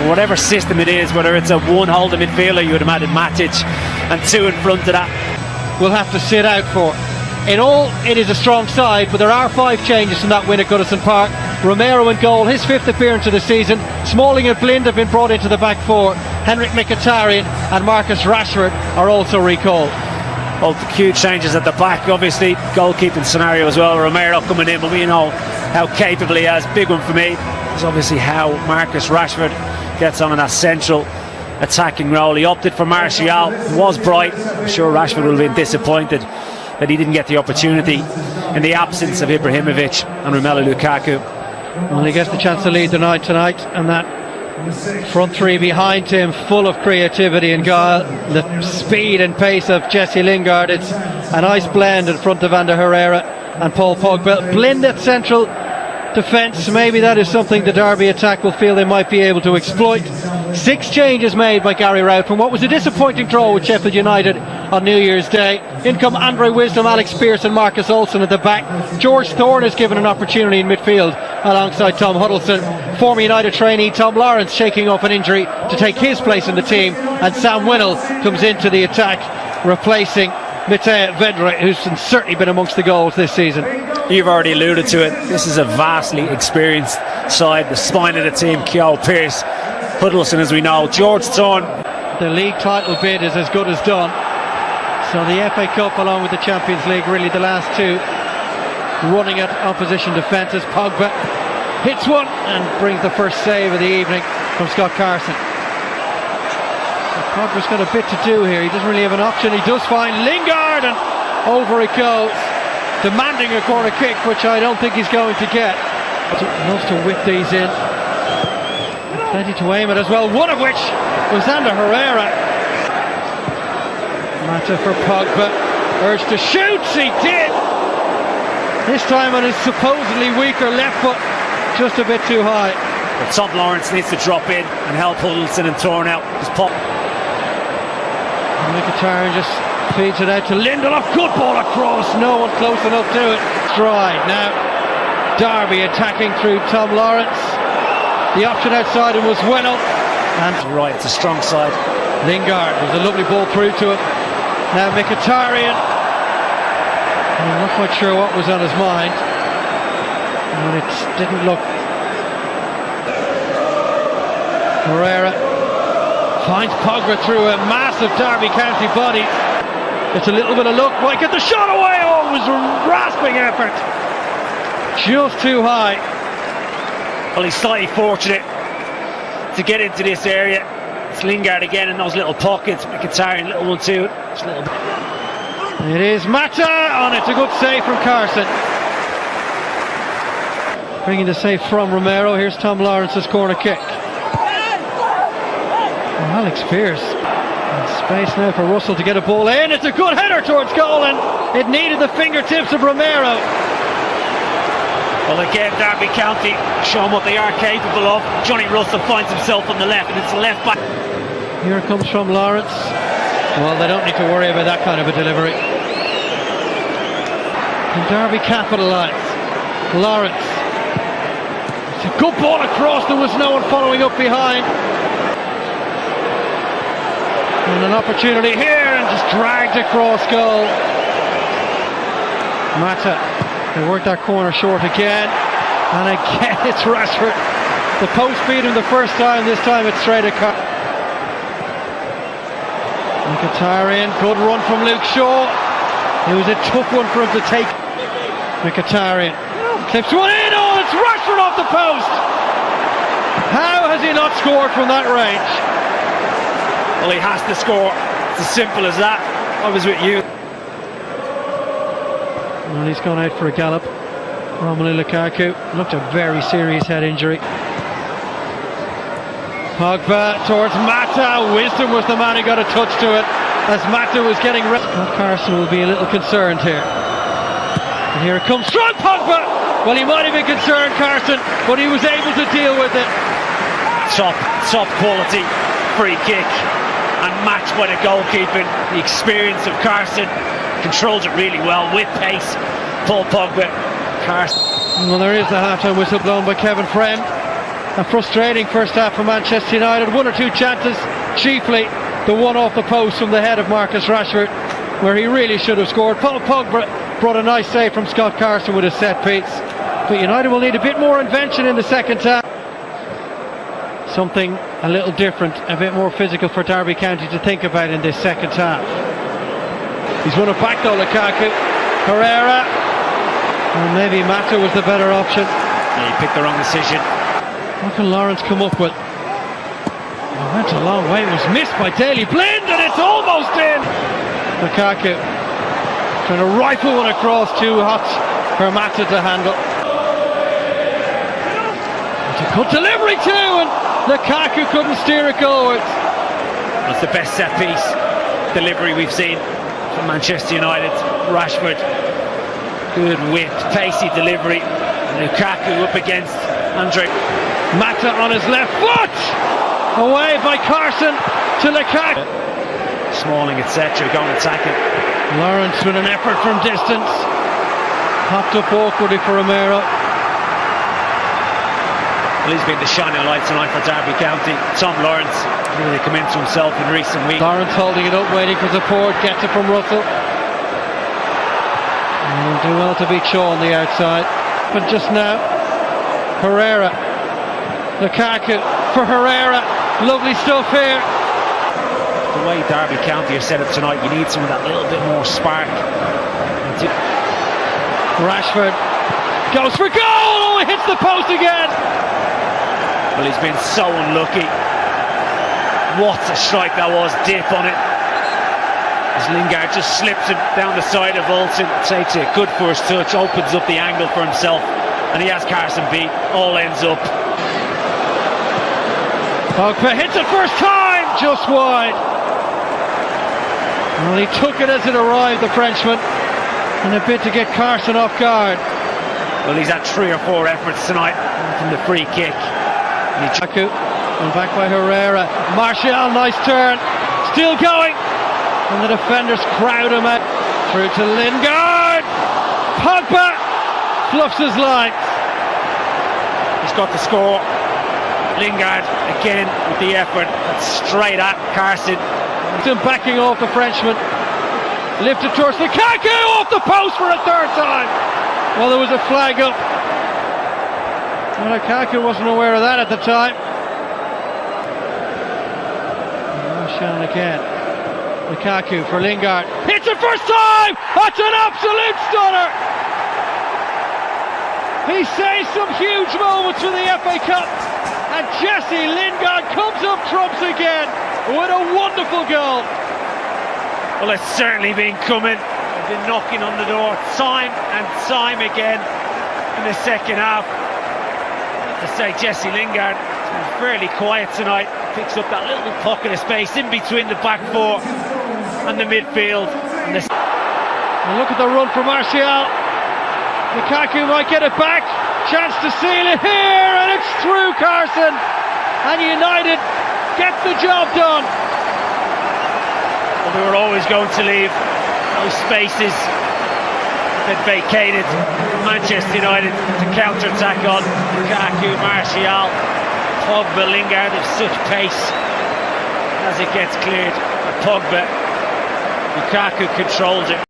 whatever system it is, whether it's a one holding midfielder, you would imagine Matic, and two in front of that, will have to sit out for. In all, it is a strong side, but there are 5 changes from that win at Goodison Park. Romero in goal, his 5th appearance of the season. Smalling and Blind have been brought into the back 4. Henrik Mkhitaryan and Marcus Rashford are also recalled. Well, huge changes at the back, obviously goalkeeping scenario as well. Romero coming in, but we know how capable he is. Big one for me is obviously how Marcus Rashford gets on in that central attacking role. He opted for Martial, was bright. I'm sure Rashford will have been disappointed that he didn't get the opportunity in the absence of Ibrahimovic and Romelu Lukaku. Well, he gets the chance to lead the night tonight, and that front 3 behind him, full of creativity and guile. The speed and pace of Jesse Lingard. It's a nice blend in front of Ander Herrera and Paul Pogba. Blind at central defence, maybe that is something the Derby attack will feel they might be able to exploit. 6 changes made by Gary Rowett from what was a disappointing draw with Sheffield United on New Year's Day. In come Andre Wisdom, Alex Pearce and Marcus Olsen at the back. George Thorne is given an opportunity in midfield alongside Tom Huddleston. Former United trainee Tom Lawrence shaking off an injury to take his place in the team, and Sam Winnell comes into the attack replacing Matej Vedra, who's certainly been amongst the goals this season. You've already alluded to it. This is a vastly experienced side. The spine of the team, Keogh Pearce, Huddleston, as we know, George Thorne. The league title bid is as good as done. So the FA Cup along with the Champions League, really the last 2 running at opposition defences. Pogba hits one and brings the first save of the evening from Scott Carson. So Pogba's got a bit to do here. He doesn't really have an option. He does find Lingard and over it goes, demanding a corner kick, which I don't think he's going to get. He loves to whip these in. Plenty to aim at as well, one of which was Ander Herrera. Mata for Pogba, urged to shoot, he did! This time on his supposedly weaker left foot, just a bit too high. But Tom Lawrence needs to drop in and help Huddleston and Thorne out. Mkhitaryan just feeds it out to Lindelof, good ball across, no one close enough to it. Stride, now Derby attacking through Tom Lawrence. The option outside him was Winnell. And right, it's a strong side. Lingard, there's a lovely ball through to him. Now Mkhitaryan. I'm not quite sure what was on his mind. And it didn't look. Herrera finds Pogba through a massive Derby County body. It's a little bit of luck. Might get the shot away. Oh, it was a rasping effort. Just too high. Well, he's slightly fortunate to get into this area. It's Lingard again in those little pockets. Mkhitaryan, little one too. Just a little bit. It is Mata, and it's a good save from Carson. Bringing the save from Romero. Here's Tom Lawrence's corner kick. Oh, Alex Pearce. And space now for Russell to get a ball in. It's a good header towards goal, and it needed the fingertips of Romero. Well, again, Derby County showing what they are capable of. Johnny Russell finds himself on the left, and it's the left back. Here it comes from Lawrence. Well, they don't need to worry about that kind of a delivery. And Derby capitalise. Lawrence. It's a good ball across. There was no one following up behind. And an opportunity here, and just dragged across goal. Mata. They worked that corner short again. And again, it's Rashford. The post beat him the first time. This time it's straight across. Mkhitaryan, good run from Luke Shaw. It was a tough one for him to take. Mkhitaryan clips one in. Oh, it's Rashford off the post. How has he not scored from that range? Well, he has to score. It's as simple as that. I was with you. Well, he's gone out for a gallop. Romelu Lukaku looked a very serious head injury. Pogba towards Mata. Wisdom was the man who got a touch to it as Mata was getting ready. Carson will be a little concerned here. And here it comes. Strong Pogba! Well, he might have been concerned, Carson, but he was able to deal with it. Top quality free kick and matched by the goalkeeping. The experience of Carson controls it really well with pace. Paul Pogba, Carson. Well, there is the half-time whistle blown by Kevin Friend. A frustrating first half for Manchester United. One or two chances, chiefly the one off the post from the head of Marcus Rashford, where he really should have scored. Paul Pogba brought a nice save from Scott Carson with a set piece. But United will need a bit more invention in the second half. Something a little different, a bit more physical for Derby County to think about in this second half. He's won it back though, Lukaku. Herrera. Well, maybe Mata was the better option. Yeah, he picked the wrong decision. What can Lawrence come up with? Oh, went a long way. It was missed by Daley Blind and it's almost in. Lukaku trying to rifle one across, too hot for Mata to handle. It's a good delivery too, and Lukaku couldn't steer it goalwards. That's the best set piece delivery we've seen from Manchester United. Rashford, good whip, pacey delivery. And Lukaku up against Andre. Mata on his left foot, away by Carson to Lukaku. Smalling, etc., going attacking. Lawrence with an effort from distance, popped up awkwardly for Romero. Well, he's been the shining light tonight for Derby County. Tom Lawrence really come into himself in recent weeks. Lawrence holding it up, waiting for support, gets it from Russell. And do well to beat Shaw on the outside. But just now, Herrera. Lukaku for Herrera. Lovely stuff here. The way Derby County are set up tonight, you need some of that little bit more spark. Rashford goes for goal! Oh, he hits the post again! Well, he's been so unlucky. What a strike that was, dip on it. As Lingard just slips him down the side of Olsen, takes a good first touch, opens up the angle for himself, and he has Carson beat, all ends up. Pogba hits it first time, just wide. Well, he took it as it arrived, the Frenchman, and a bit to get Carson off guard. Well, he's had 3 or 4 efforts tonight from the free kick. Lukaku, and back by Herrera. Martial, nice turn, still going, and the defenders crowd him out. Through to Lingard. Pogba fluffs his lines. He's got the score. Lingard again with the effort, straight at Carson. Still backing off the Frenchman. Lifted towards Lukaku, off the post for a third time. Well, there was a flag up. Well, Lukaku wasn't aware of that at the time. Martial again. Lukaku for Lingard. Hits it first time! That's an absolute stunner! He saves some huge moments for the FA Cup. And Jesse Lingard comes up trumps again with a wonderful goal. Well, it's certainly been coming. They've been knocking on the door time and time again in the second half. To say Jesse Lingard has been fairly quiet tonight. Picks up that little pocket of space in between the back four and the midfield. And look at the run from Martial. Lukaku might get it back. Chance to seal it here, and it's through Carson. And United get the job done. Well, they were always going to leave those spaces that vacated for Manchester United to counter-attack on. Lukaku, Martial, Pogba, Lingard of such pace as it gets cleared. Pogba, Lukaku controls it.